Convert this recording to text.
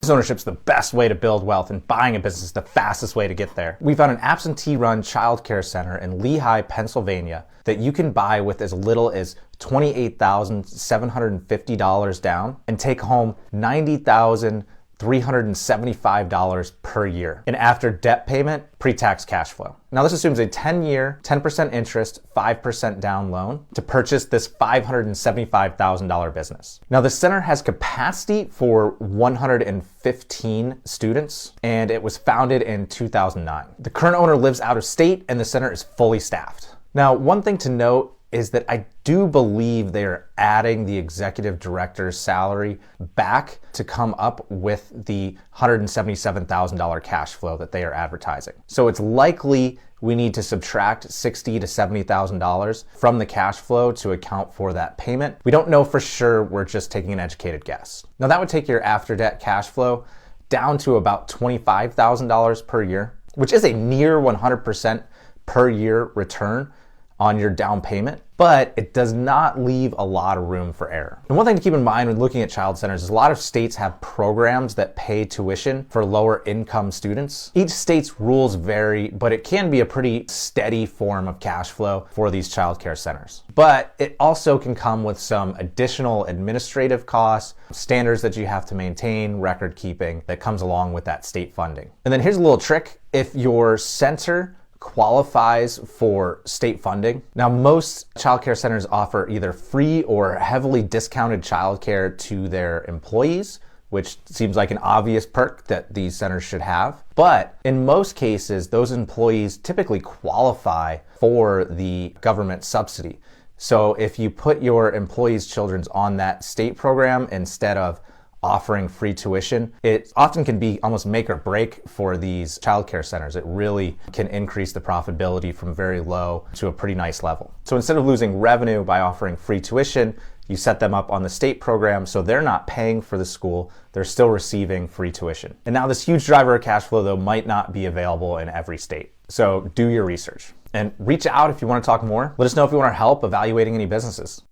Business ownership's the best way to build wealth, and buying a business is the fastest way to get there. We found an absentee-run childcare center in Lehigh, Pennsylvania that you can buy with as little as $28,750 down and take home $90,375 per year. And after debt payment, pre-tax cash flow. Now this assumes a 10-year, 10% interest, 5% down loan to purchase this $575,000 business. Now the center has capacity for 115 students, and it was founded in 2009. The current owner lives out of state, and the center is fully staffed. Now, one thing to note is that I do believe they are adding the executive director's salary back to come up with the $177,000 cash flow that they are advertising. So it's likely we need to subtract $60,000 to $70,000 from the cash flow to account for that payment. We don't know for sure, we're just taking an educated guess. Now that would take your after debt cash flow down to about $25,000 per year, which is a near 100% per year return on your down payment, but it does not leave a lot of room for error. And one thing to keep in mind when looking at child centers is a lot of states have programs that pay tuition for lower income students. Each state's rules vary, but it can be a pretty steady form of cash flow for these childcare centers. But it also can come with some additional administrative costs, standards that you have to maintain, record keeping that comes along with that state funding. And then here's a little trick. If your center qualifies for state funding. Now, most childcare centers offer either free or heavily discounted childcare to their employees, which seems like an obvious perk that these centers should have. But in most cases, those employees typically qualify for the government subsidy. So if you put your employees' children on that state program instead of offering free tuition, it often can be almost make or break for these childcare centers. It really can increase the profitability from very low to a pretty nice level. So instead of losing revenue by offering free tuition, you set them up on the state program so they're not paying for the school, they're still receiving free tuition. And now this huge driver of cash flow though might not be available in every state. So do your research and reach out if you want to talk more. Let us know if you want our help evaluating any businesses.